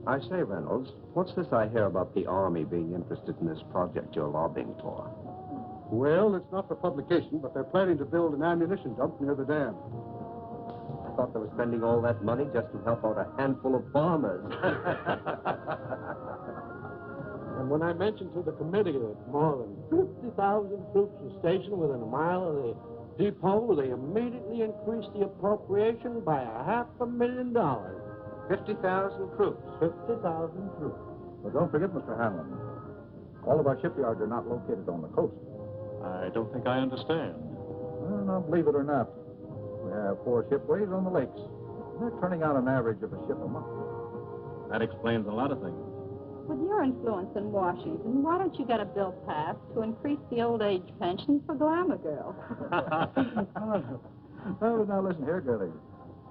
I say, Reynolds, what's this I hear about the Army being interested in this project you're lobbying for? Well, it's not for publication, but they're planning to build an ammunition dump near the dam. I thought they were spending all that money just to help out a handful of farmers. And when I mentioned to the committee that more than 50,000 troops were stationed within a mile of the depot, they immediately increased the appropriation by $500,000. 50,000 troops. 50,000 troops. But don't forget, Mr. Hanlon, all of our shipyards are not located on the coast. I don't think I understand. Well, now, believe it or not, we have 4 shipways on the lakes. They're turning out an average of a ship a month. That explains a lot of things. With your influence in Washington, why don't you get a bill passed to increase the old age pension for glamour girls? Oh, now listen here, girlie.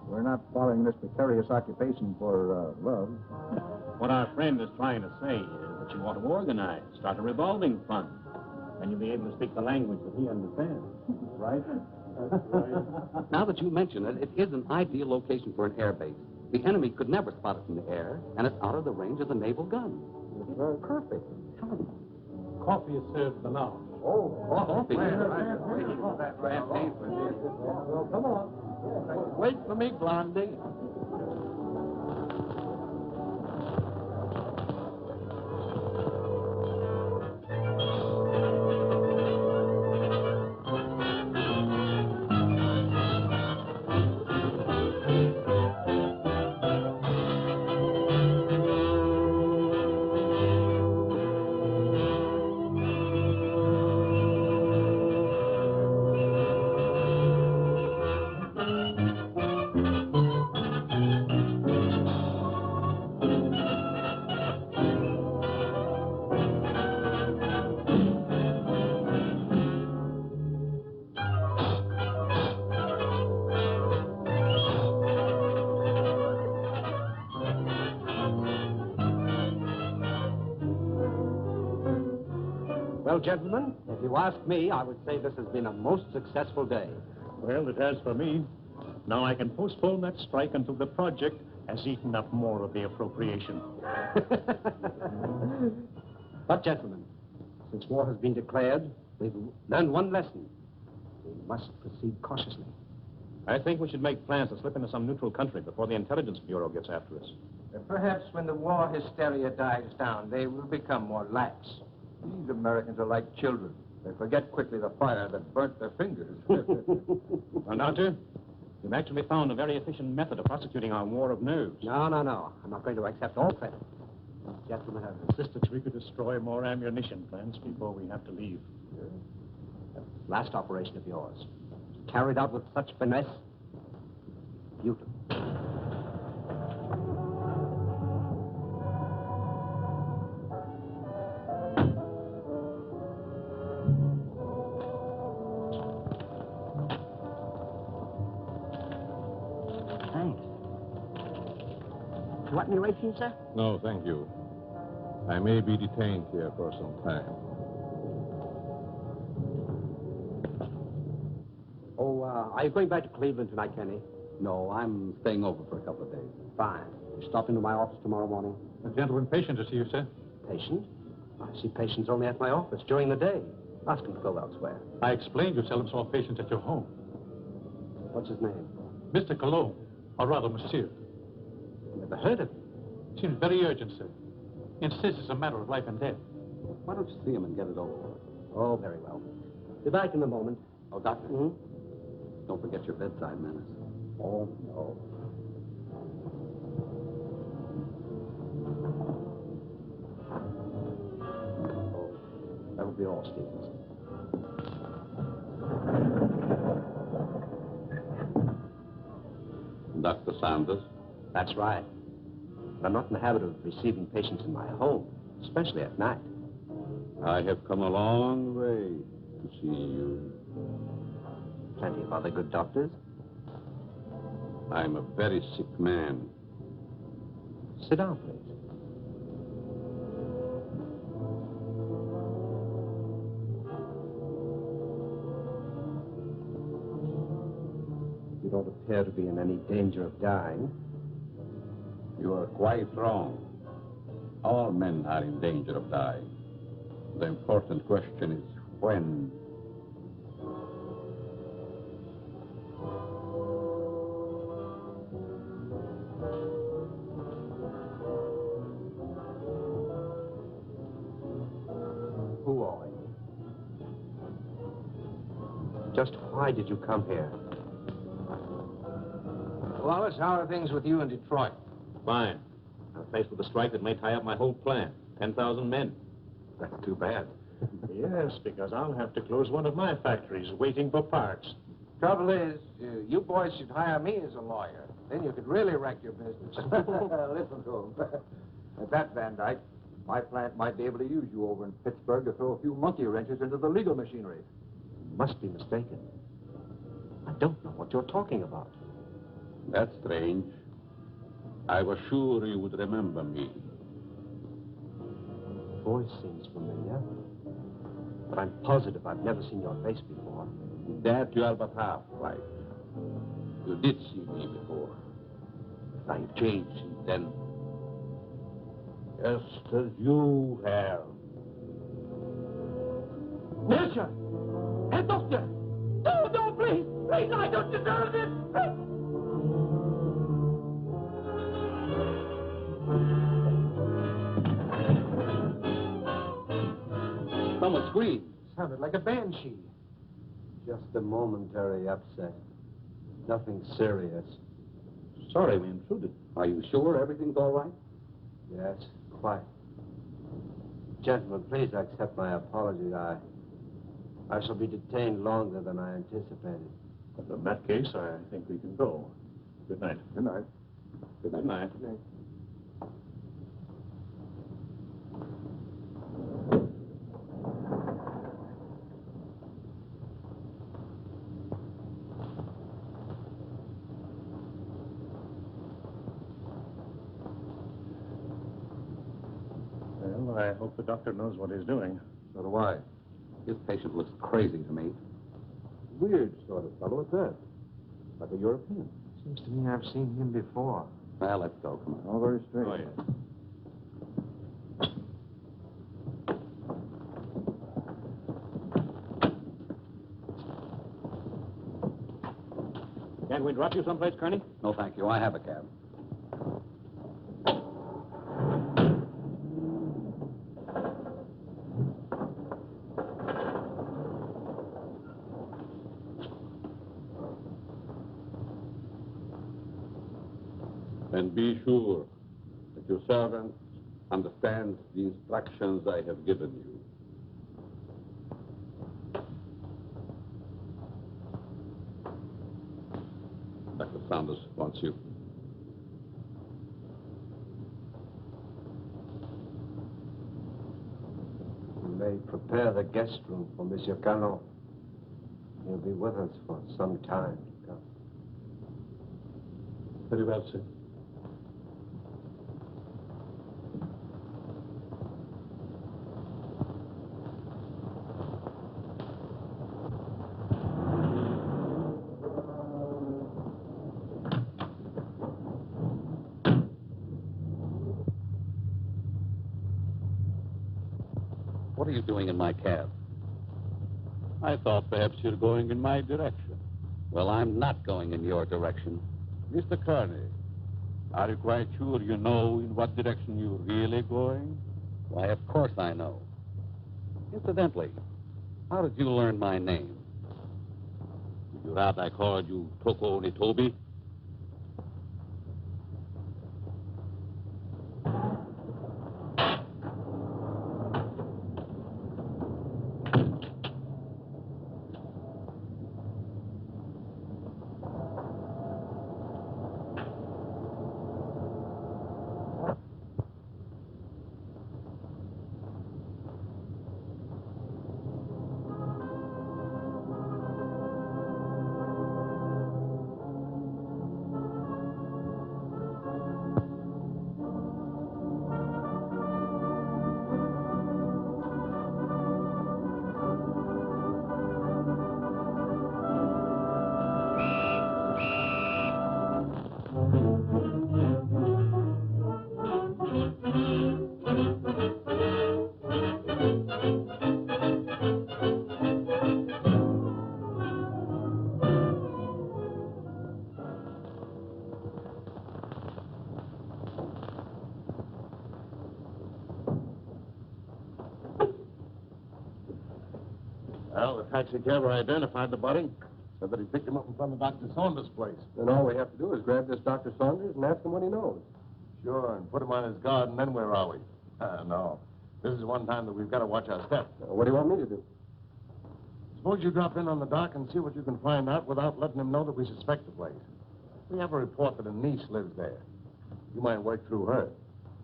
We're not following this precarious occupation for love. What our friend is trying to say is that you want to organize, start a revolving fund, and you'll be able to speak the language that he understands. Right? Now that you mention it, it is an ideal location for an air base. The enemy could never spot it from the air, and it's out of the range of the naval gun. It's perfect. Coffee is served for now. Coffee. Well, come on. Wait for me, Blondie. Well, gentlemen, if you ask me, I would say this has been a most successful day. Well, it has for me. Now I can postpone that strike until the project has eaten up more of the appropriation. But, gentlemen, since war has been declared, we've learned one lesson. We must proceed cautiously. I think we should make plans to slip into some neutral country before the Intelligence Bureau gets after us. Perhaps when the war hysteria dies down, they will become more lax. These Americans are like children. They forget quickly the fire that burnt their fingers. Well, Doctor, you've actually found a very efficient method of prosecuting our war of nerves. No. I'm not going to accept all credit. Gentlemen have insisted We could destroy more ammunition plants before we have to leave. the last operation of yours, carried out with such finesse. Beautiful. Thanks. You want any ration, sir? No, thank you. I may be detained here for some time. Oh, are you going back to Cleveland tonight, Kenny? No, I'm staying over for a couple of days. Fine. You stop into my office tomorrow morning. A gentleman patient to see you, sir. Patient? I see patients only at my office during the day. Ask him to go elsewhere. I explained you seldom saw patients at your home. What's his name? Mr. Cologne, or rather, Monsieur. Never heard of him. Seems very urgent, sir. Insists it's a matter of life and death. Why don't you see him and get it over with? Oh, very well. Be back in a moment. Oh, Doctor, don't forget your bedside manners. Oh, no. Oh, that will be all, Stevens. Dr. Sanders? That's right. But I'm not in the habit of receiving patients in my home, especially at night. I have come a long way to see you. Plenty of other good doctors. I'm a very sick man. Sit down, please. You don't appear to be in any danger of dying. You are quite wrong. All men are in danger of dying. The important question is when. Who are you? Just why did you come here? Wallace, how are things with you in Detroit? Fine. I'm faced with a strike that may tie up my whole plant. 10,000 men. That's too bad. Yes, because I'll have to close one of my factories waiting for parts. Trouble is, you boys should hire me as a lawyer. Then you could really wreck your business. Listen to him. At that, Van Dyke, my plant might be able to use you over in Pittsburgh to throw a few monkey wrenches into the legal machinery. You must be mistaken. I don't know what you're talking about. That's strange. I was sure you would remember me. Voice seems familiar. But I'm positive I've never seen your face before. That you are but half right. You did see me before. But I've changed since then. Just as you have. Nurse! Hey, doctor! No, no, please! Please, I don't deserve this! Someone screamed. Sounded like a banshee. Just a momentary upset. Nothing serious. Sorry we intruded. Are you sure everything's all right? Yes, quite. Gentlemen, please accept my apology. I shall be detained longer than I anticipated. In that case, I think we can go. Good night. Good night. Good night. Good night. Well, I hope the doctor knows what he's doing. So do I. This patient looks crazy to me. Weird sort of fellow at that. Like a European. Seems to me I've seen him before. Well, let's go. Come on. All very strange. Oh, yes. Can't we drop you someplace, Kearney? No, thank you. I have a cab. And be sure that your servant understands the instructions I have given you. Dr. Saunders wants you. You may prepare the guest room for Monsieur Canon. He'll be with us for some time to come. Very well, sir. What are you doing in my cab? I thought perhaps you're going in my direction. Well, I'm not going in your direction. Mr. Kearney, are you quite sure you know in what direction you're really going? Why, of course I know. Incidentally, how did you learn my name? Would you rather I called you Toko Nitobi? Well, the taxi cabber identified the body. Said that he picked him up in front of Dr. Saunders' place. Then all we have to do is grab this Dr. Saunders and ask him what he knows. Sure, and put him on his guard, and then where are we? No. This is one time that we've got to watch our step. What do you want me to do? Suppose you drop in on the dock and see what you can find out without letting him know that we suspect the place. We have a report that a niece lives there. You might work through her.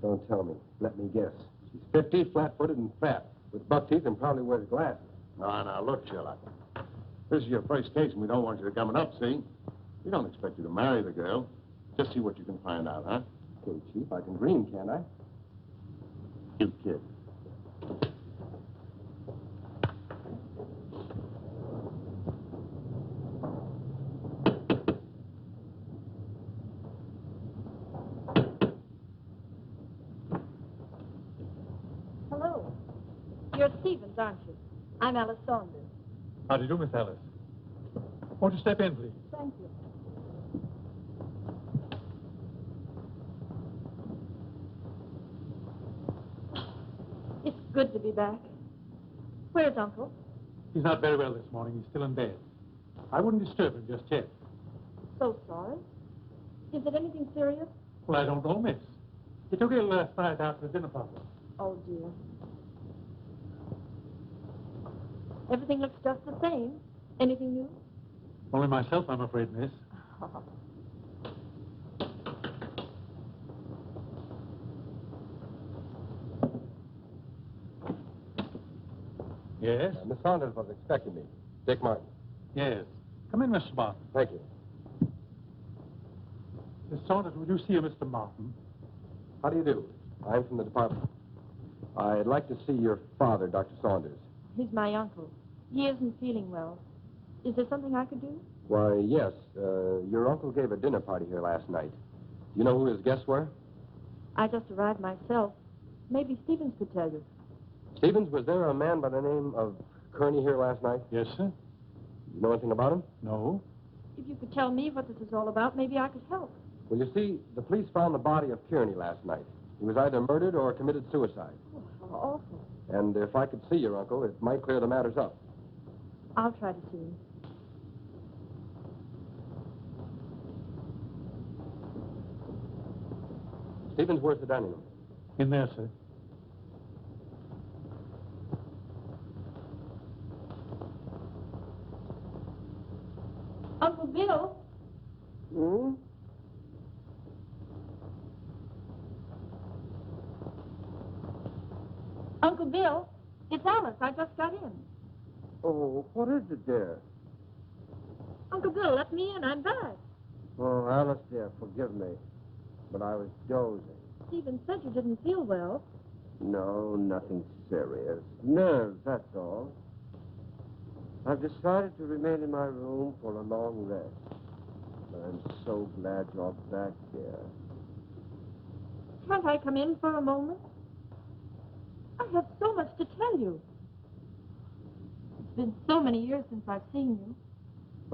Don't tell me. Let me guess. She's 50, flat-footed, and fat, with buck teeth and probably wears glasses. Now, look, Sherlock. This is your first case, and we don't want you to come up, see? We don't expect you to marry the girl. Just see what you can find out, huh? Okay, Chief, I can dream, can't I? You kid. Hello. You're Stevens, aren't you? I'm Alice Saunders. How do you do, Miss Alice? Won't you step in, please? Thank you. It's good to be back. Where's Uncle? He's not very well this morning. He's still in bed. I wouldn't disturb him just yet. So sorry. Is it anything serious? Well, I don't know, miss. He took ill last night after the dinner party. Oh, dear. Everything looks just the same. Anything new? Only myself, I'm afraid, miss. Yes? Miss Saunders was expecting me. Dick Martin. Yes. Come in, Mr. Martin. Thank you. Miss Saunders, would you see Mr. Martin? How do you do? I'm from the department. I'd like to see your father, Dr. Saunders. He's my uncle. He isn't feeling well. Is there something I could do? Why, yes. Your uncle gave a dinner party here last night. Do you know who his guests were? I just arrived myself. Maybe Stevens could tell you. Stevens, was there a man by the name of Kearney here last night? Yes, sir. You know anything about him? No. If you could tell me what this is all about, maybe I could help. Well, you see, the police found the body of Kearney last night. He was either murdered or committed suicide. Oh, how awful. And if I could see your uncle, it might clear the matters up. I'll try to see him. Stevens, where's the dining room? In there, sir. Uncle Bill? Hmm? Uncle Bill, it's Alice. I just got in. Oh, what is it, dear? Uncle Bill, let me in. I'm back. Oh, Alice, dear, forgive me. But I was dozing. Stephen said you didn't feel well. No, nothing serious. Nerves, that's all. I've decided to remain in my room for a long rest. But I'm so glad you're back here. Can't I come in for a moment? I have so much to tell you. It's been so many years since I've seen you.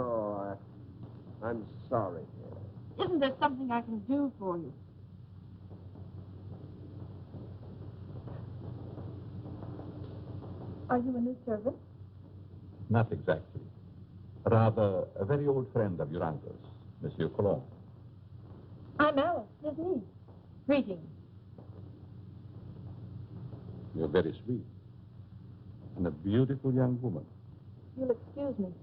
Oh, I'm sorry, dear. Isn't there something I can do for you? Are you a new servant? Not exactly. Rather, a very old friend of your uncle's, Monsieur Colomb. I'm Alice, his niece. Greetings. You're very sweet. And a beautiful young woman. You'll excuse me.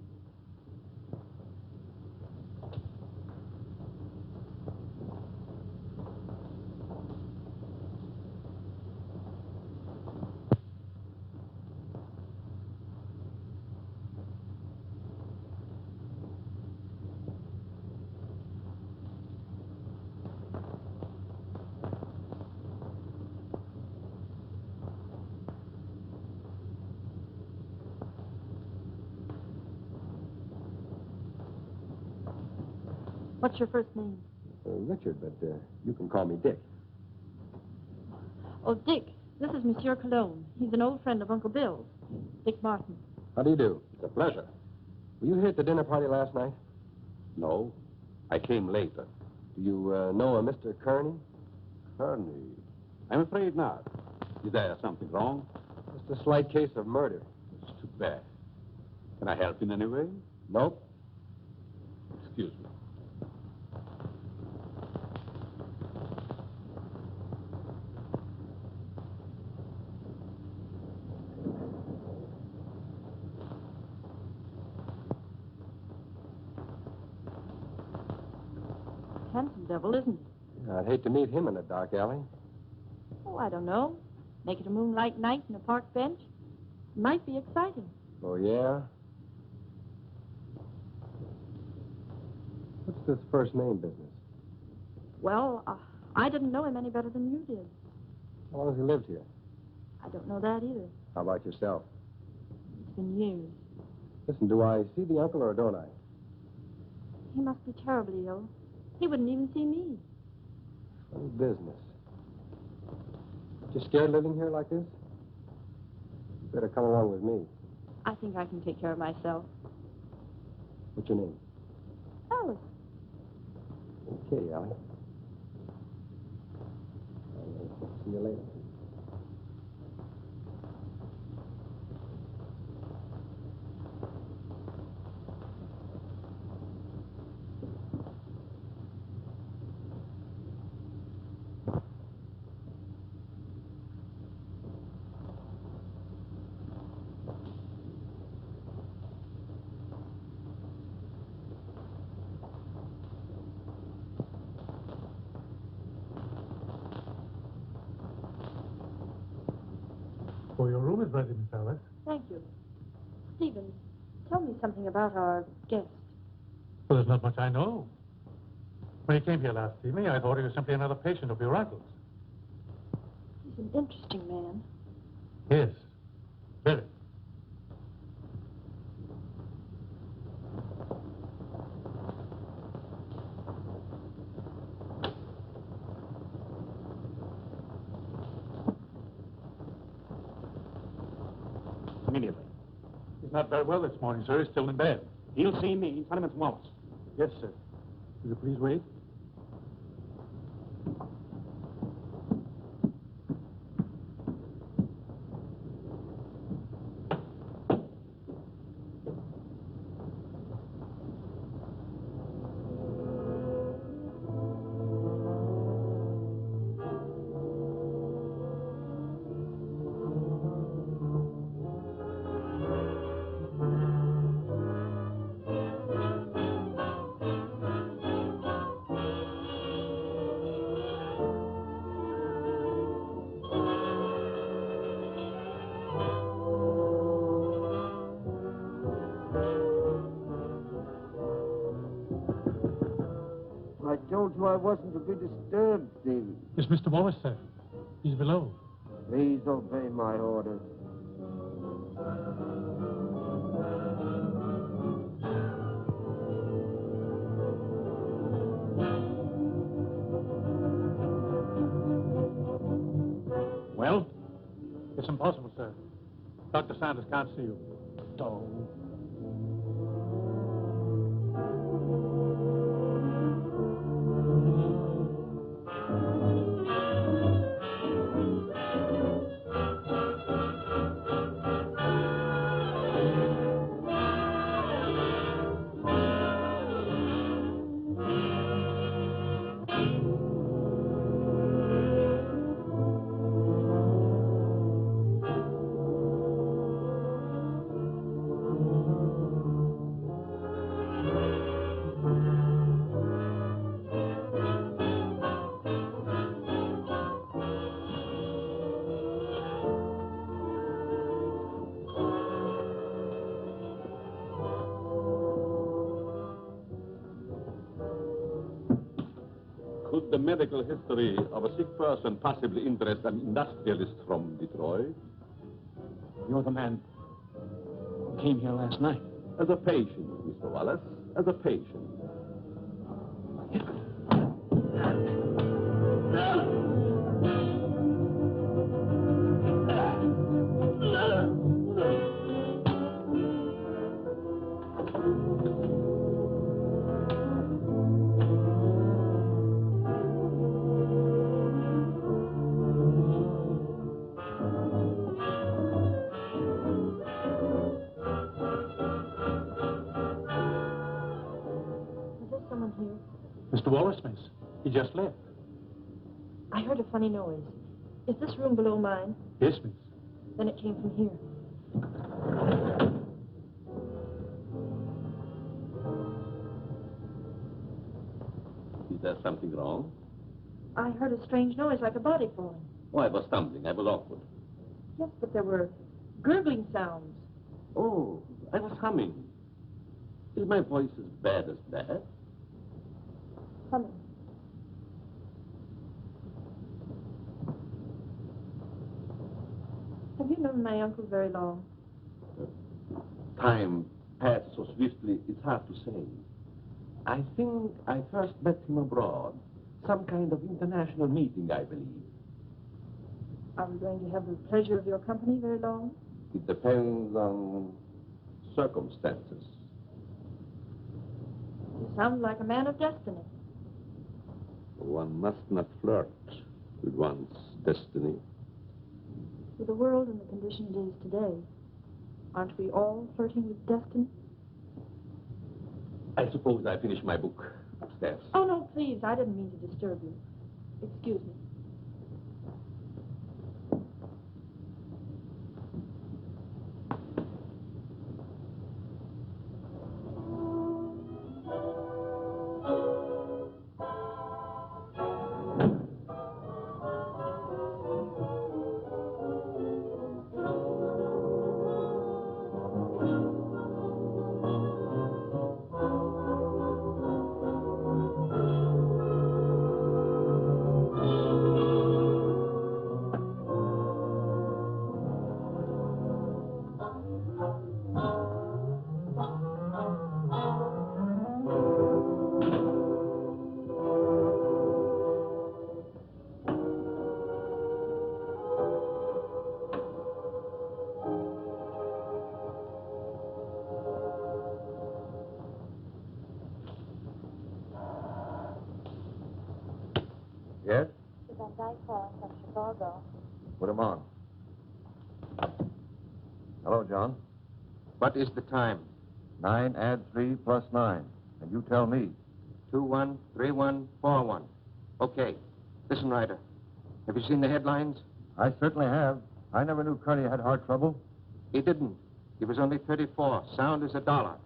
What's your first name? Richard, but you can call me Dick. Oh, Dick. This is Monsieur Cologne. He's an old friend of Uncle Bill's. Dick Martin. How do you do? It's a pleasure. Were you here at the dinner party last night? No, I came later. Do you know a Mr. Kearney? Kearney? I'm afraid not. Is there something wrong? Just a slight case of murder. It's too bad. Can I help in any way? Nope. Excuse me. Handsome devil, isn't he? I'd hate to meet him in a dark alley. Oh, I don't know. Make it a moonlight night in a park bench. Might be exciting. Oh, yeah? What's this first name business? Well, I didn't know him any better than you did. How long has he lived here? I don't know that either. How about yourself? It's been years. Listen, do I see the uncle or don't I? He must be terribly ill. He wouldn't even see me. Funny business. You scared living here like this? You better come along with me. I think I can take care of myself. What's your name? Alice. Okay, Allie. See you later. Oh, your room is ready, Miss Alice. Thank you. Stephen, tell me something about our guest. Well, there's not much I know. When he came here last evening, I thought he was simply another patient of your uncle's. He's an interesting man. Yes, very. Immediately. He's not very well this morning, sir. He's still in bed. He'll see me. Tell him it's Wallace. Yes, sir. Will you please wait? I told you I wasn't to be disturbed, Stephen. It's Mr. Wallace, sir. He's below. Please obey my orders. Well? It's impossible, sir. Dr. Sanders can't see you. Oh. Could the medical history of a sick person possibly interest an industrialist from Detroit? You're the man who came here last night. As a patient, Mr. Wallace, as a patient. here? Mr. Wallace, miss. He just left. I heard a funny noise. Is this room below mine? Yes, miss. Then it came from here. Is there something wrong? I heard a strange noise like a body falling. Oh, I was stumbling. I was awkward. Yes, but there were gurgling sounds. Oh, I was humming. Is my voice as bad as that? Humming. Have you known my uncle very long? Time passed so swiftly, it's hard to say. I think I first met him abroad. Some kind of international meeting, I believe. Are we going to have the pleasure of your company very long? It depends on circumstances. You sound like a man of destiny. One must not flirt with one's destiny. With the world and the condition it is today, aren't we all flirting with destiny? I suppose I finished my book upstairs. Oh, no, please. I didn't mean to disturb you. Excuse me. Yes? Van Dyke calling from Chicago. Put him on. Hello, John. What is the time? 9 add 3 plus 9. And you tell me. 213141. Okay. Listen, Ryder. Have you seen the headlines? I certainly have. I never knew Curly had heart trouble. He didn't. He was only 34. Sound as $1.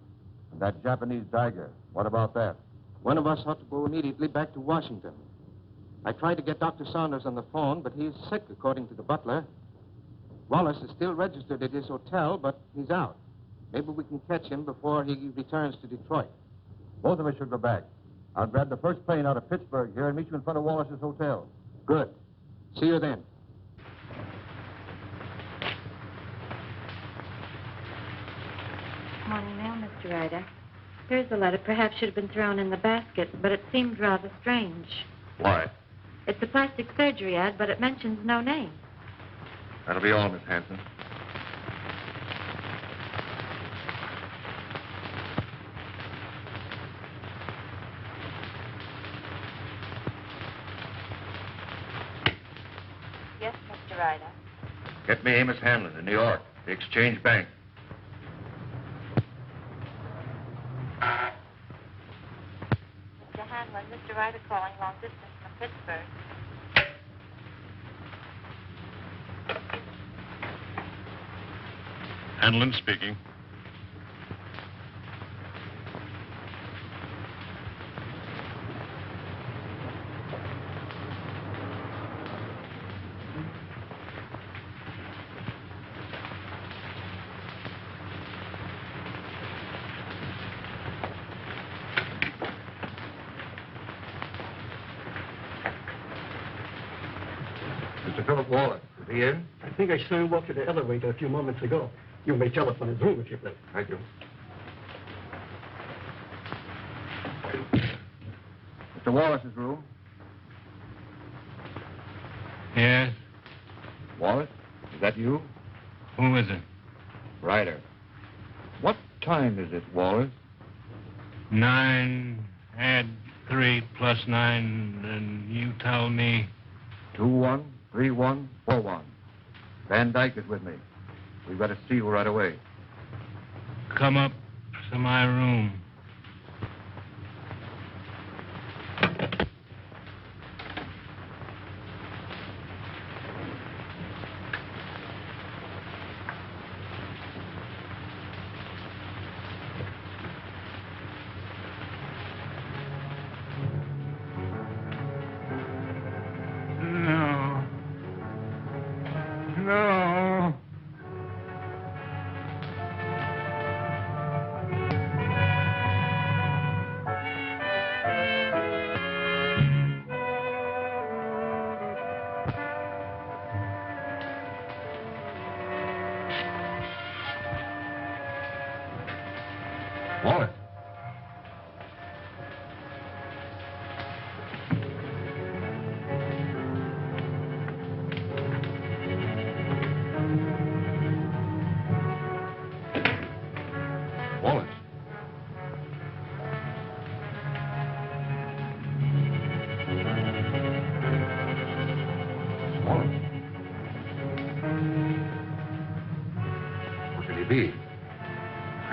And that Japanese dagger. What about that? One of us ought to go immediately back to Washington. I tried to get Dr. Saunders on the phone, but he's sick, according to the butler. Wallace is still registered at his hotel, but he's out. Maybe we can catch him before he returns to Detroit. Both of us should go back. I'll grab the first plane out of Pittsburgh here and meet you in front of Wallace's hotel. Good. See you then. Morning mail, Mr. Ryder. Here's the letter. Perhaps should have been thrown in the basket, but it seemed rather strange. Why? It's a plastic surgery ad, but it mentions no name. That'll be all, Miss Hanson. Yes, Mr. Ryder. Get me Amos Hanlon in New York, the Exchange Bank. Mr. Hanlon, Mr. Ryder calling long distance from Pittsburgh. Hanlon speaking. Mr. Philip Wallace, is he in? I think I saw him walk to the elevator a few moments ago. You may telephone his room if you please. Thank you. Mr. Wallace's room. Yes? Wallace, is that you? Who is it? Ryder. What time is it, Wallace? 9, add 3 plus 9, and you tell me... 213141. Van Dyke is with me. We've got to see you right away. Come up to my room.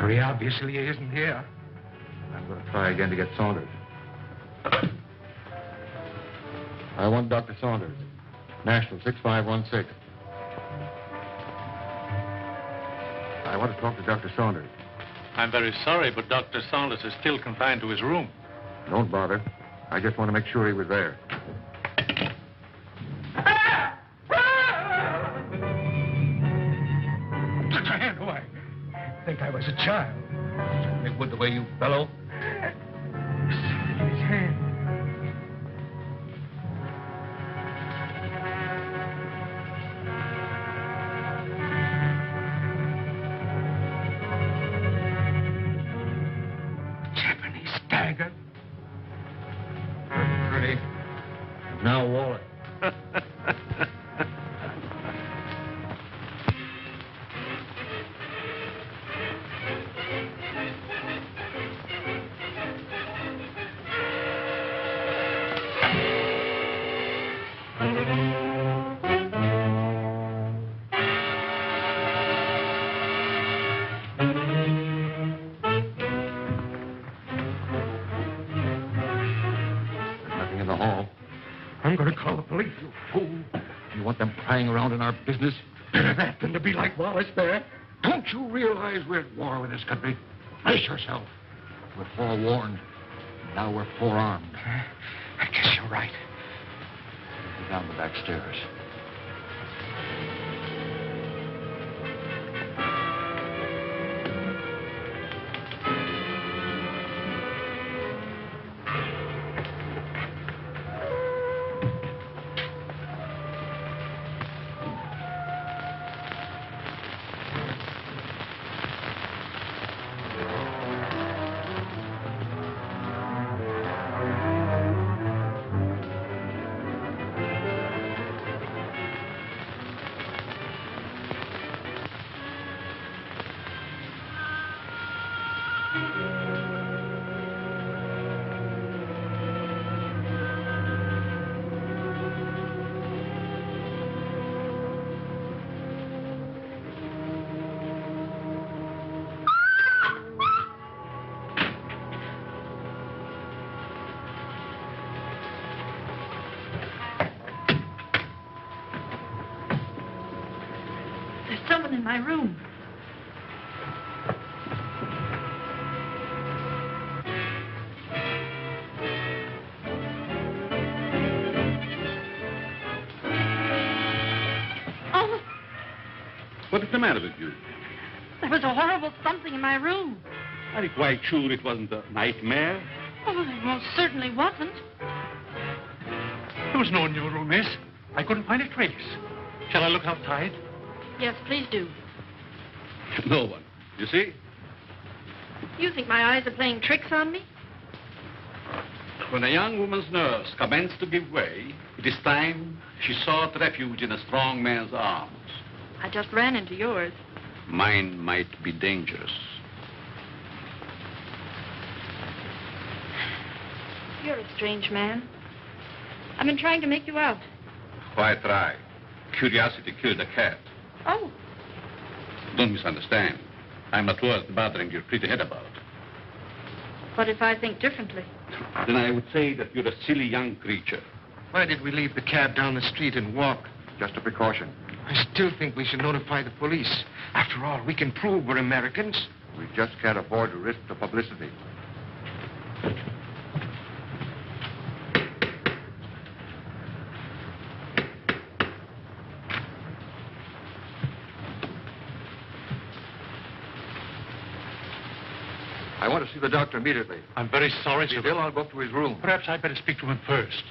Very obviously he isn't here. I'm going to try again to get Saunders. I want Dr. Saunders. National 6516. I want to talk to Dr. Saunders. I'm very sorry, but Dr. Saunders is still confined to his room. Don't bother. I just want to make sure he was there. Took your hand away. I think I was a child. It would the way you bellow. His hand. Japanese dagger. Pretty. Now a wallet. Nothing in the hall. I'm going to call the police, you fool. You want them prying around in our business? Better that than to be like Wallace there. Don't you realize we're at war with this country? Brace yourself. We're forewarned. Now we're forearmed. I guess you're right. Go down the back stairs. There's someone in my room. Oh, What is the matter with you? there was a horrible something in my room. Are you quite sure it wasn't a nightmare? Oh, it most certainly wasn't. There was no one in your room, miss. I couldn't find a trace. Shall I look outside? Yes, please do. No one. You see? You think my eyes are playing tricks on me? When a young woman's nerves commence to give way, it is time she sought refuge in a strong man's arms. I just ran into yours. Mine might be dangerous. You're a strange man. I've been trying to make you out. Why try? Curiosity killed a cat. Oh, Don't misunderstand. I'm not worth bothering your pretty head about. but if I think differently? Then I would say that you're a silly young creature. Why did we leave the cab down the street and walk? Just a precaution. I still think we should notify the police. After all, we can prove we're Americans. We just can't afford to risk the publicity. I want to see the doctor immediately. I'm very sorry, sir. Bill, I'll go up to his room. Perhaps I'd better speak to him first.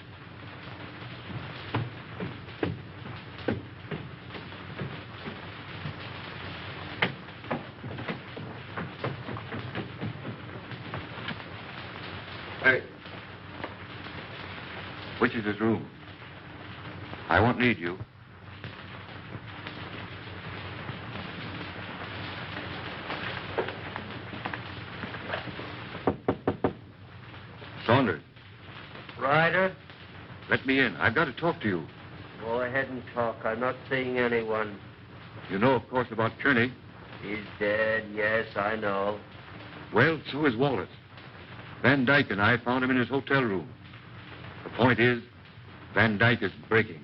Hey. Which is his room? I won't need you. Saunders. Ryder, Let me in. I've got to talk to you. go ahead and talk. I'm not seeing anyone. You know, of course, about Kearney. He's dead, yes, I know. Well, so is Wallace. Van Dyke and I found him in his hotel room. The point is, Van Dyke is breaking.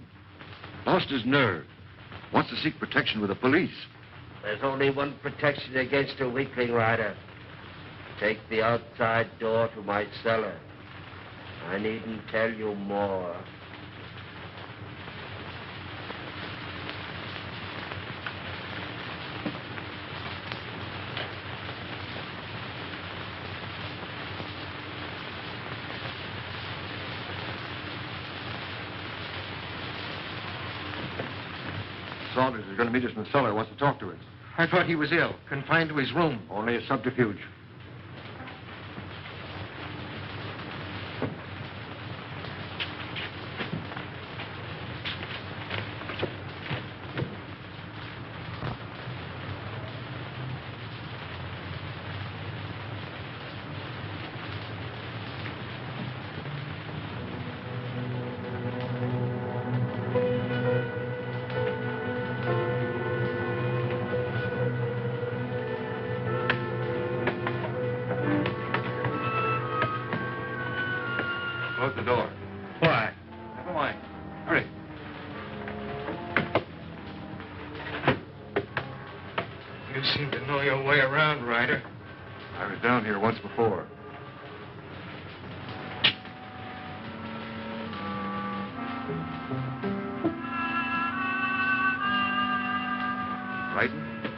Lost his nerve. Wants to seek protection with the police. There's only one protection against a weakling, Ryder. Take the outside door to my cellar. I needn't tell you more. Saunders is going to meet us in the cellar. Wants to talk to us. I thought he was ill, confined to his room. Only a subterfuge. Close the door. Why? Never mind. Hurry. You seem to know your way around, Ryder. I was down here once before. Frightened?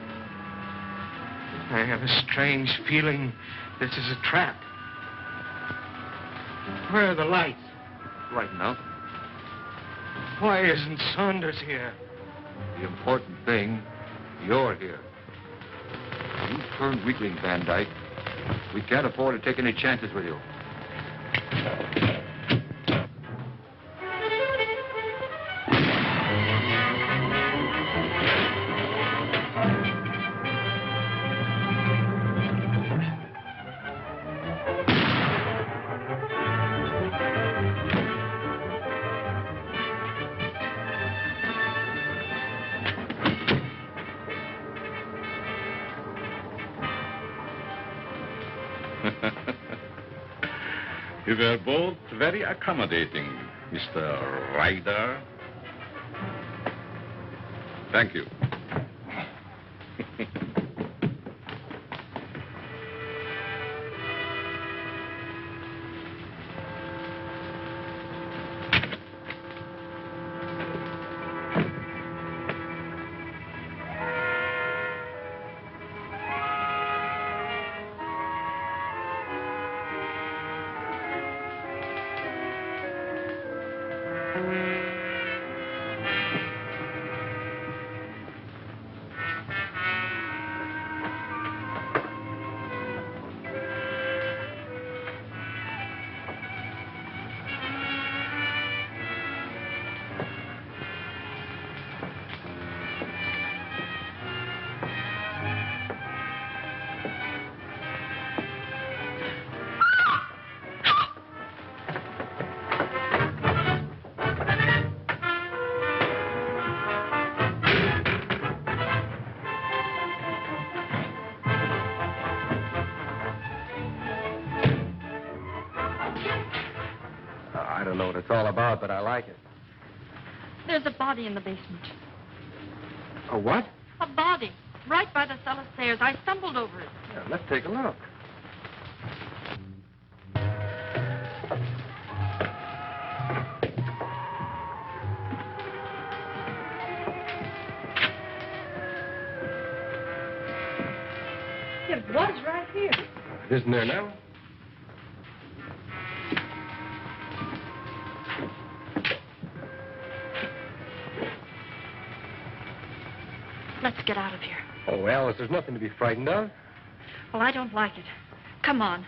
I have a strange feeling this is a trap. Where are the lights? Right enough. Why isn't Saunders here? The important thing, you're here. You turned weakling, Van Dyke. We can't afford to take any chances with you. You were both very accommodating, Mr. Ryder. Thank you. I don't know what it's all about, but I like it. There's a body in the basement. A what? A body. Right by the cellar stairs. I stumbled over it. Yeah, let's take a look. It was right here. It isn't there now? Let's get out of here. Oh, Alice, there's nothing to be frightened of. Well, I don't like it. Come on.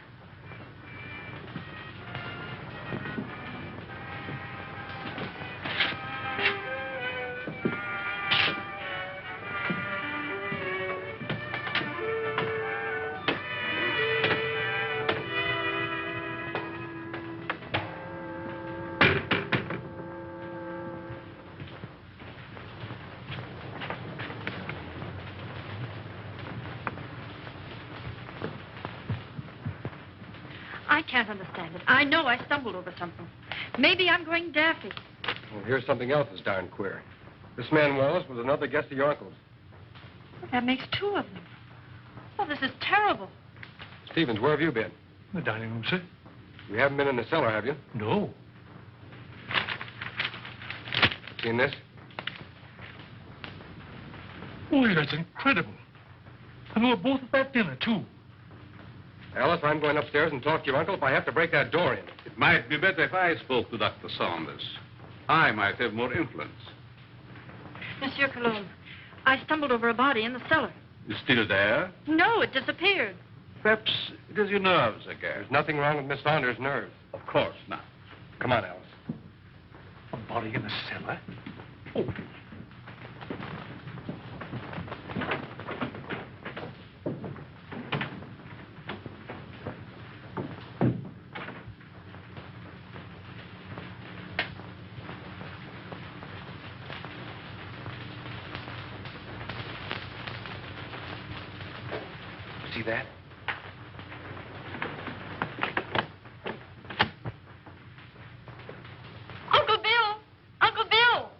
can't understand it. I know I stumbled over something. Maybe I'm going daffy. Well, here's something else that's darn queer. This man Wallace was another guest of your uncle's. Well, that makes two of them. Oh, this is terrible. Stevens, where have you been? The dining room, sir. You haven't been in the cellar, have you? No. Seen this? Boy, that's incredible. And we were both at that dinner, too. Alice, I'm going upstairs and talk to your uncle if I have to break that door in. It might be better if I spoke to Dr. Saunders. I might have more influence. Monsieur Cologne, I stumbled over a body in the cellar. It's still there? No, it disappeared. Perhaps it is your nerves again. There's nothing wrong with Miss Saunders' nerves. Of course not. Come on, Alice. A body in the cellar? Oh. See that? Uncle Bill! Uncle Bill!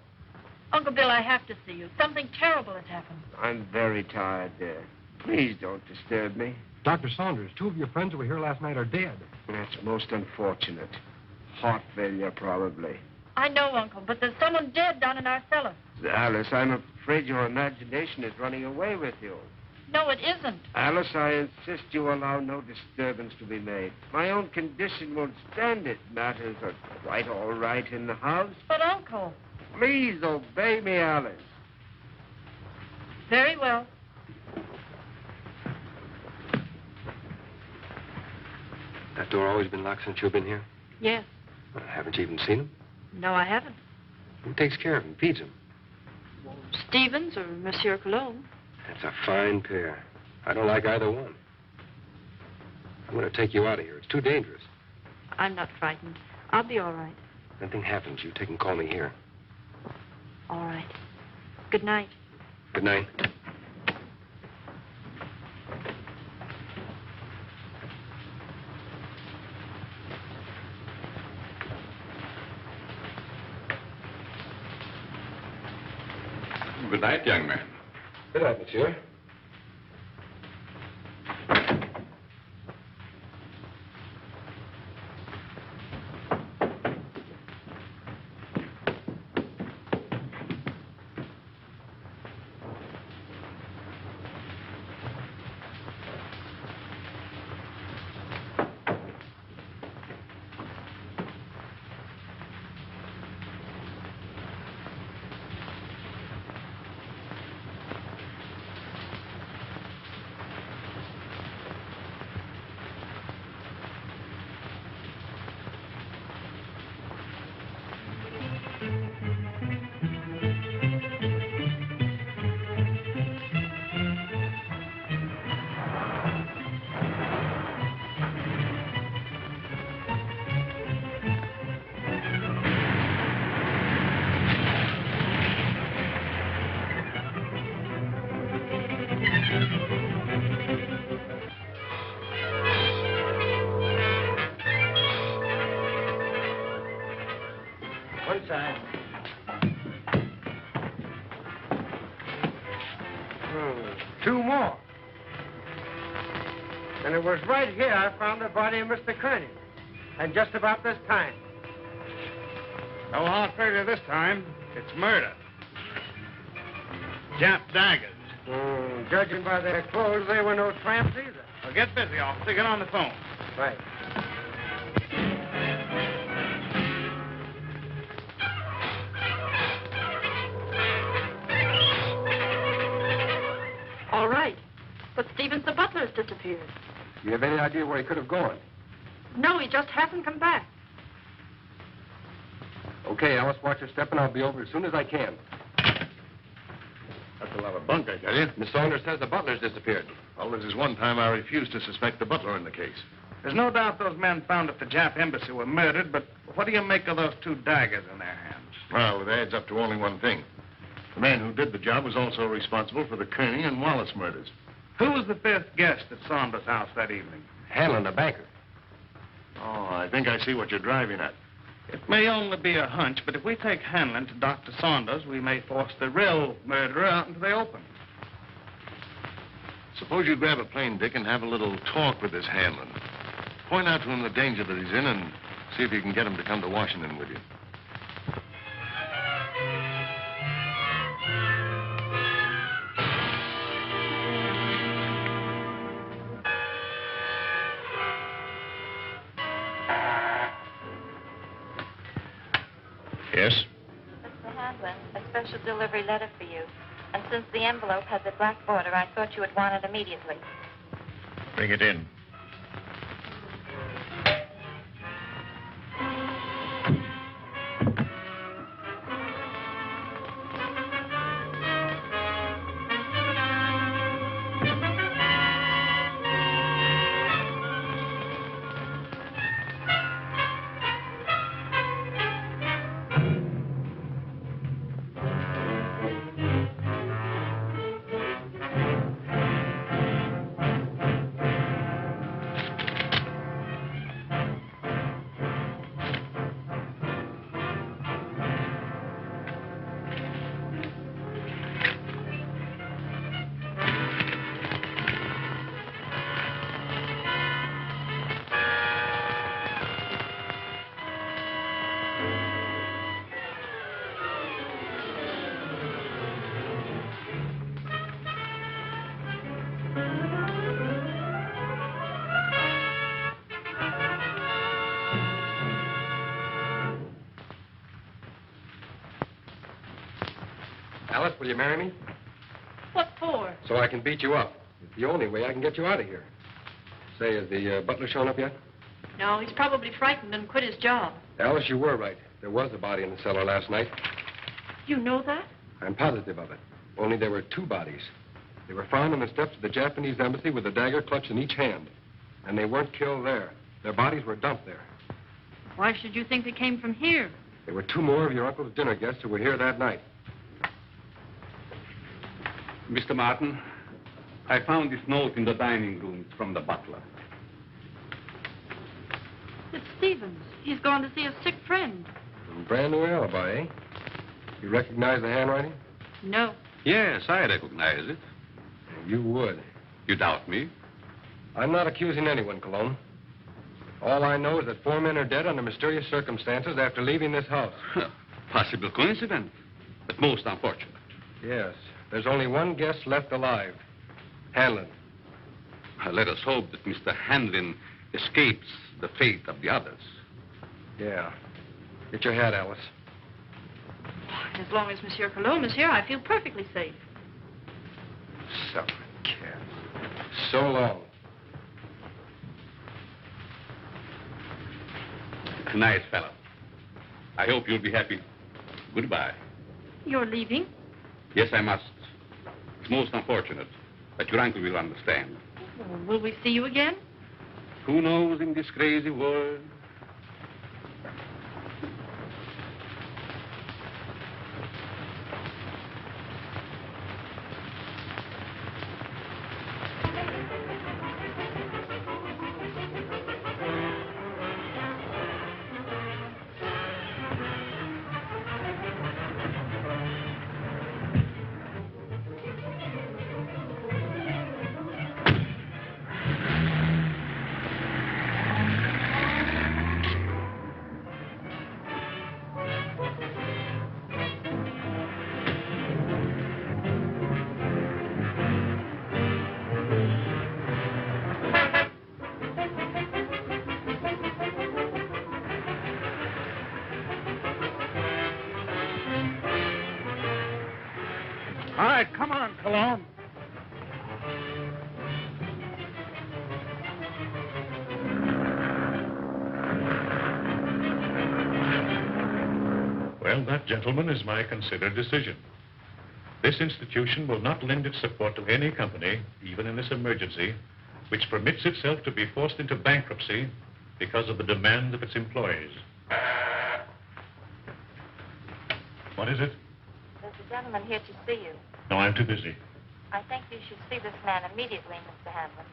Uncle Bill, I have to see you. Something terrible has happened. I'm very tired, dear. Please don't disturb me. Dr. Saunders, two of your friends who were here last night are dead. That's most unfortunate. Heart failure, probably. I know, Uncle, but there's someone dead down in our cellar. Alice, I'm afraid your imagination is running away with you. No, it isn't. Alice, I insist you allow no disturbance to be made. My own condition won't stand it. Matters are quite all right in the house. But, Uncle... Please obey me, Alice. Very well. That door always been locked since you've been here? Yes. Well, haven't you even seen him? No, I haven't. Who takes care of him, feeds him? Stevens or Monsieur Cologne. That's a fine pair. I don't like either one. I'm going to take you out of here. It's too dangerous. I'm not frightened. I'll be all right. If anything happens, you take and call me here. All right. Good night. Good night. Good night, young man. Good night, monsieur. One side. Two more. And it was right here I found the body of Mr. Kearney. And just about this time. No heart failure this time. It's murder. Jap daggers. Judging by their clothes, they were no tramps either. Well, get busy, officer. Get on the phone. Right. All right. But Stevens the butler has disappeared. You have any idea where he could have gone? No, he just hasn't come back. Okay, Alice, watch your step, and I'll be over as soon as I can. That's a lot of bunk, I tell you. Miss Saunders says the butler's disappeared. Well, this is one time I refused to suspect the butler in the case. There's no doubt those men found at the Jap embassy were murdered, but what do you make of those two daggers in their hands? Well, it adds up to only one thing. The man who did the job was also responsible for the Kearney and Wallace murders. Who was the fifth guest at Saunders' house that evening? Hanlon, the banker. Oh, I think I see what you're driving at. It may only be a hunch, but if we take Hanlon to Dr. Saunders, we may force the real murderer out into the open. Suppose you grab a plane, Dick, and have a little talk with this Hanlon. Point out to him the danger that he's in and see if you can get him to come to Washington with you. Yes? Mr. Hanlon, a special delivery letter for you. And since the envelope has a black border, I thought you would want it immediately. Bring it in. Alice, will you marry me? What for? So I can beat you up. It's the only way I can get you out of here. Say, has the butler shown up yet? No, he's probably frightened and quit his job. Alice, you were right. There was a body in the cellar last night. You know that? I'm positive of it. Only there were two bodies. They were found on the steps of the Japanese embassy with a dagger clutched in each hand. And they weren't killed there. Their bodies were dumped there. Why should you think they came from here? There were two more of your uncle's dinner guests who were here that night. Mr. Martin, I found this note in the dining room. It's from the butler. It's Stevens. He's gone to see a sick friend. A brand new alibi, eh? You recognize the handwriting? No. Yes, I recognize it. You would. You doubt me? I'm not accusing anyone, Cologne. All I know is that 4 men are dead under mysterious circumstances after leaving this house. Possible coincidence, but most unfortunate. Yes. There's only one guest left alive. Hanlon. Let us hope that Mr. Hanlon escapes the fate of the others. Yeah. Get your hat, Alice. As long as Monsieur Cologne is here, I feel perfectly safe. Son of a cat. So long. Nice fellow. I hope you'll be happy. Goodbye. You're leaving? Yes, I must. It's most unfortunate, but your uncle will understand. Well, will we see you again? Who knows in this crazy world? All right, come on, Cologne. Well, that, gentlemen, is my considered decision. This institution will not lend its support to any company, even in this emergency, which permits itself to be forced into bankruptcy because of the demands of its employees. What is it? There's a gentleman here to see you. No, I'm too busy. I think you should see this man immediately, Mr. Hanlon.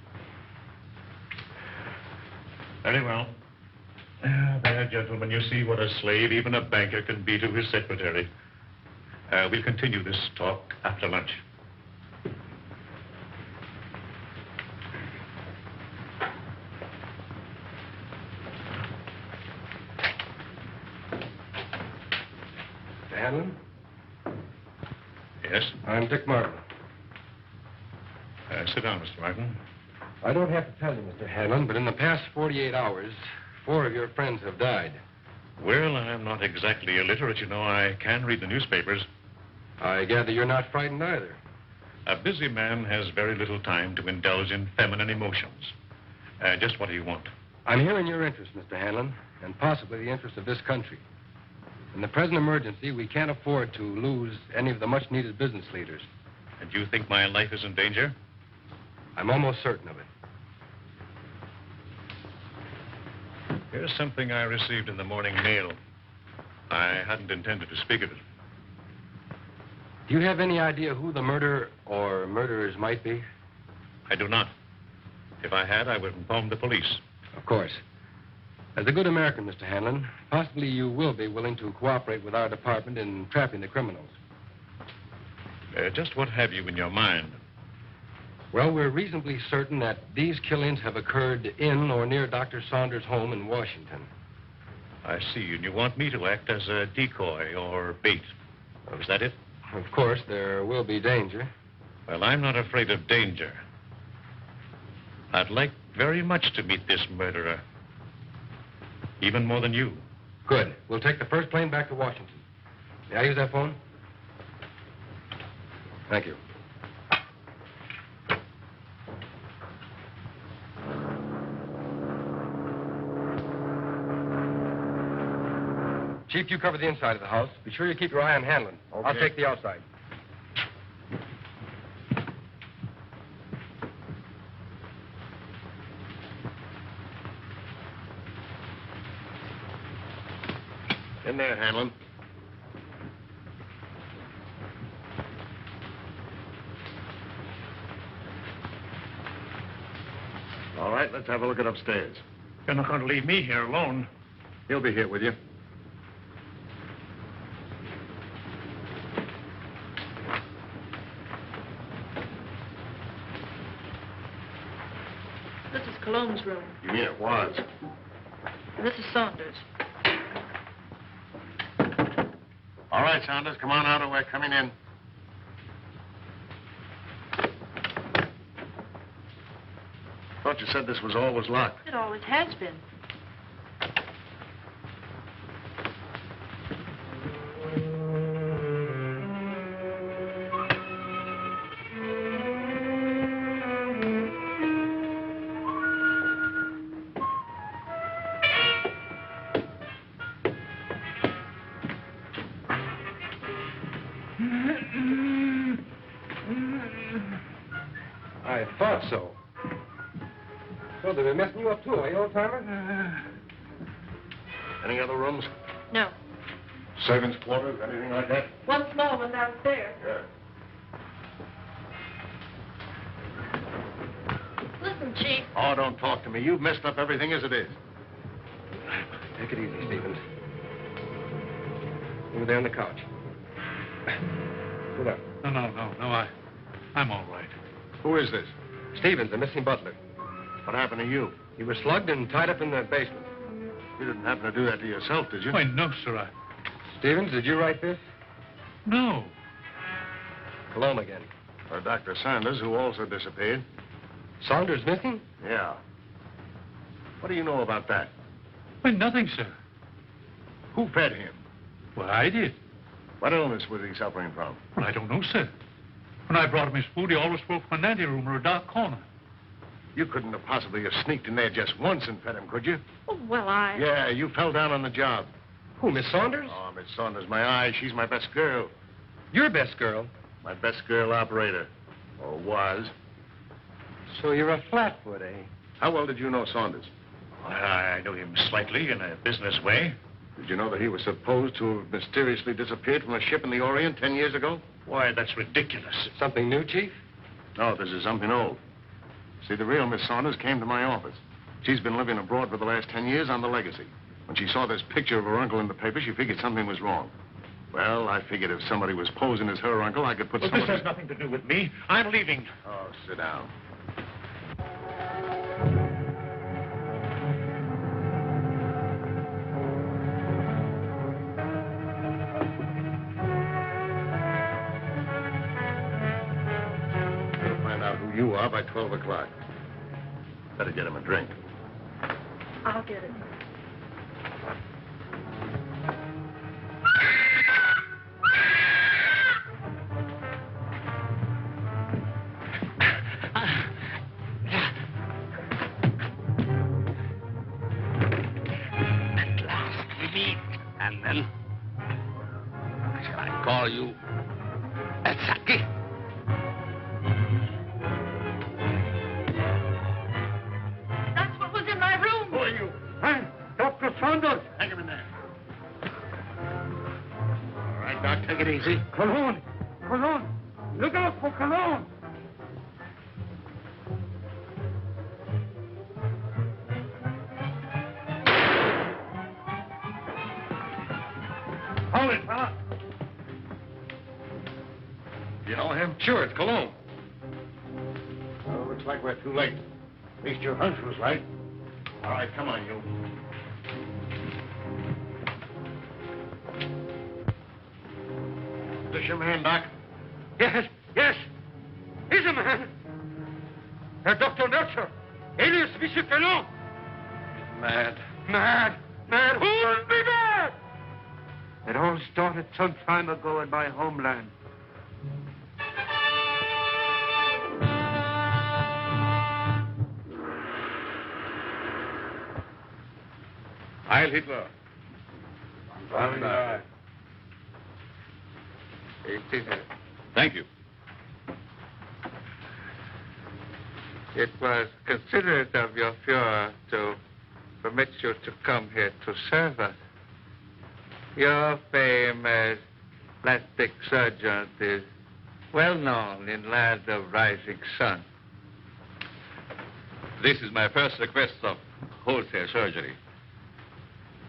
Very well. There, gentlemen, you see what a slave even a banker can be to his secretary. We'll continue this talk after lunch. Mr. Hanlon? Yes? I'm Dick Martin. Sit down, Mr. Martin. I don't have to tell you, Mr. Hanlon, but in the past 48 hours, 4 of your friends have died. Well, I'm not exactly illiterate, you know. I can read the newspapers. I gather you're not frightened either. A busy man has very little time to indulge in feminine emotions. Just what do you want? I'm here in your interest, Mr. Hanlon, and possibly the interest of this country. In the present emergency, we can't afford to lose any of the much-needed business leaders. And you think my life is in danger? I'm almost certain of it. Here's something I received in the morning mail. I hadn't intended to speak of it. Do you have any idea who the murderer or murderers might be? I do not. If I had, I would inform the police. Of course. As a good American, Mr. Hanlon, possibly you will be willing to cooperate with our department in trapping the criminals. Just what have you in your mind? Well, we're reasonably certain that these killings have occurred in or near Dr. Saunders' home in Washington. I see, and you want me to act as a decoy or bait. Oh, is that it? Of course, there will be danger. Well, I'm not afraid of danger. I'd like very much to meet this murderer. Even more than you. Good. We'll take the first plane back to Washington. May I use that phone? Thank you. Chief, you cover the inside of the house. Be sure you keep your eye on Hanlon. Okay. I'll take the outside. In there, Hanlon. All right, let's have a look at upstairs. You're not going to leave me here alone. He'll be here with you. This is Cologne's room. You mean it was? And this is Saunders. All right, Saunders, come on out or we're coming in. Thought you said this was always locked. It always has been. I thought so. So they've been messing you up too, eh, old-timer? Any other rooms? No. Servants' quarters, anything like that? One small one downstairs. Yeah. Listen, Chief. Oh, don't talk to me. You've messed up everything as it is. Take it easy, Stevens. Over there on the couch. Sit up. No, I'm all right. Who is this? Stevens, the missing butler. What happened to you? He was slugged and tied up in the basement. You didn't happen to do that to yourself, did you? Why, no, sir. Stevens, did you write this? No. Cologne again. For Dr. Saunders, who also disappeared. Saunders missing? Yeah. What do you know about that? Why, nothing, sir. Who fed him? Well, I did. What illness was he suffering from? Well, I don't know, sir. When I brought him his food, he always spoke from an anteroom or a dark corner. You couldn't have possibly have sneaked in there just once and fed him, could you? Oh, well, I... Yeah, you fell down on the job. Who, Miss Saunders? Oh, Miss Saunders, my eye. She's my best girl. Your best girl? My best girl operator. Or was. So you're a flatfoot, eh? How well did you know Saunders? Well, I knew him slightly in a business way. Did you know that he was supposed to have mysteriously disappeared from a ship in the Orient 10 years ago? Why, that's ridiculous. Something new, Chief? No, this is something old. See, the real Miss Saunders came to my office. She's been living abroad for the last 10 years on the legacy. When she saw this picture of her uncle in the paper, she figured something was wrong. Well, I figured if somebody was posing as her uncle, I could put Well, someone... this has nothing to do with me. I'm leaving. Oh, sit down. I'll find out who you are by 12 o'clock. Better get him a drink. I'll get it. At last we meet. And then, shall I call you Saki? That's what was in my room. Who are you? Huh? Dr. Saunders. Hang him in there. All right, Doc, take it easy. Cologne! Cologne! Look out for Cologne! Hold it, fella. You know him? Sure, it's Cologne. Well, looks like we're too late. At least your hunch was right. All right, come on, you. Is this your man, Doc? Yes, yes. He's a man. Dr. Nurture, alias Monsieur Cologne. Mad. Mad. Mad. Who would be mad? It all started some time ago in my homeland. Heil Hitler. Thank you. It was considerate of your Fuhrer to permit you to come here to serve us. Your fame as plastic surgeon is well known in land of rising sun. This is my first request of wholesale surgery.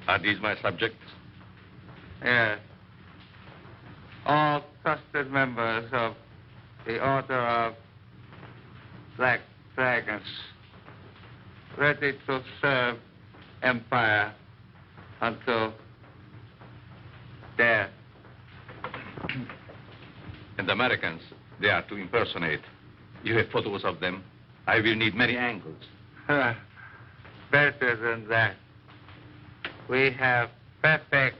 Are these my subjects? Yes. All trusted members of the Order of Black Dragons, ready to serve Empire until death. And the Americans, they are to impersonate. You have photos of them. I will need many angles. Better than that. We have perfect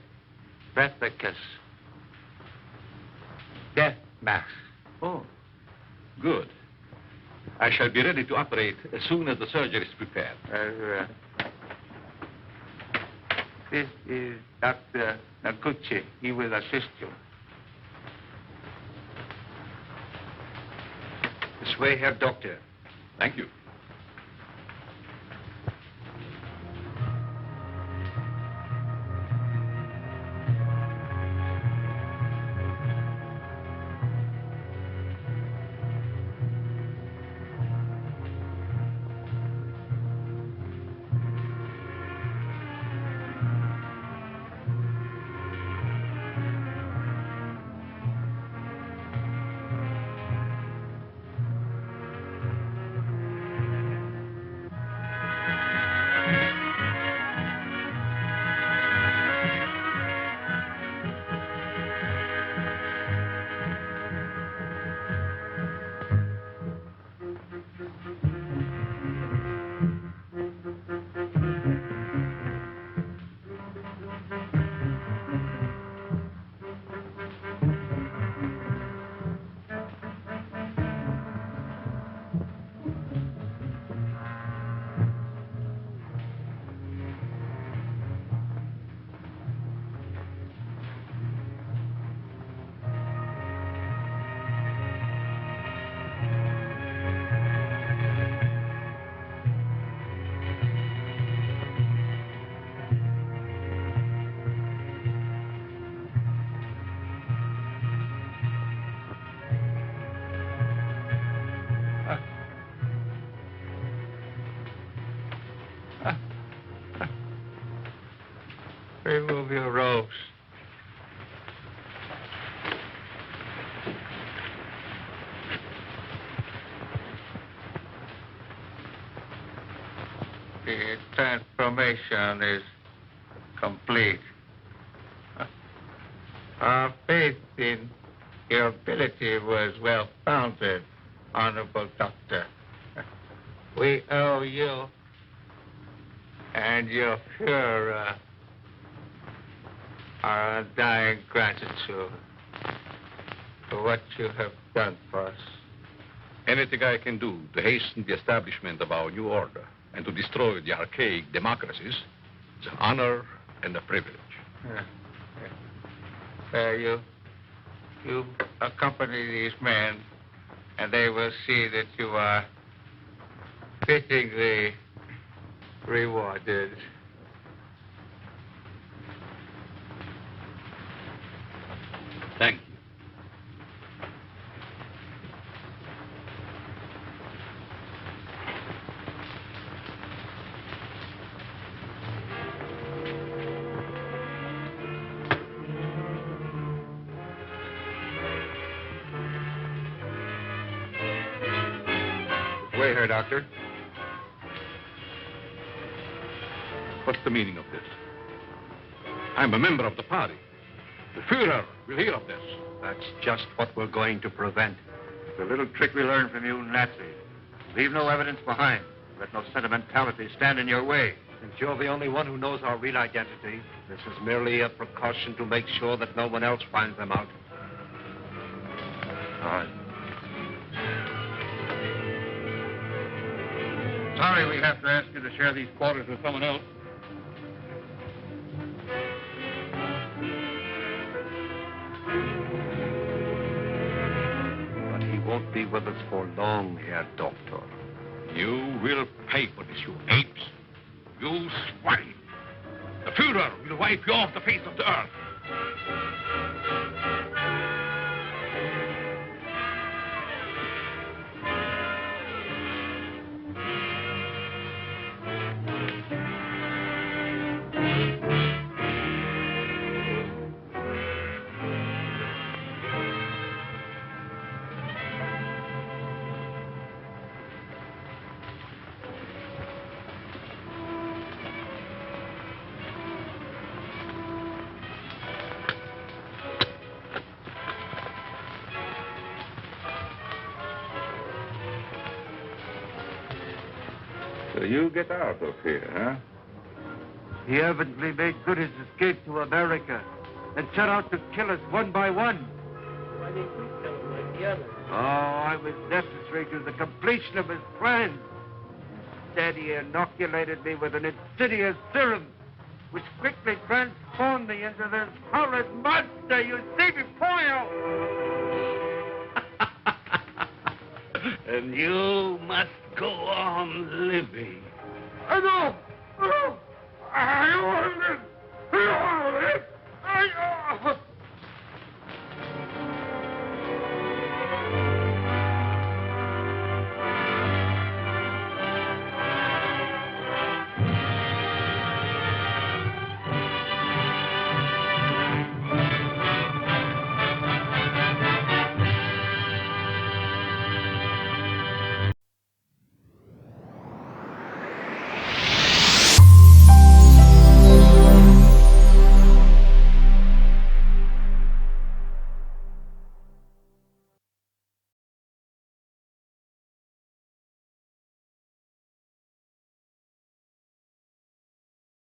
replicas. Death masks. Oh, good. I shall be ready to operate as soon as the surgery is prepared. This is Dr. Noguchi. He will assist you. This way, Herr Doctor. Thank you. remove your robes. The transformation is complete. Our faith in your ability was well founded, Honorable Doctor. We owe you and your Fuhrer our undying gratitude for what you have done for us. Anything I can do to hasten the establishment of our new order and to destroy the archaic democracies is an honor and a privilege. You accompany these men, and they will see that you are fittingly rewarded. Thank you. Wait here, Doctor. What's the meaning of this? I'm a member of the party. The Fuhrer will hear of this. That's just what we're going to prevent. The little trick we learned from you Nazis. Leave no evidence behind. Let no sentimentality stand in your way. Since you're the only one who knows our real identity, this is merely a precaution to make sure that no one else finds them out. All right. Sorry we have to ask you to share these quarters with someone else. But he won't be with us for long, Herr Doctor. You will pay for this, you apes. You swine. The Fuhrer will wipe you off the face of the earth. So you get out of here, huh? He evidently made good his escape to America and set out to kill us one by one. Why didn't you kill him like the others? Oh, I was necessary to the completion of his plan. Instead, he inoculated me with an insidious serum, which quickly transformed me into this horrid monster you see before you. And you must go on living. No! I want it!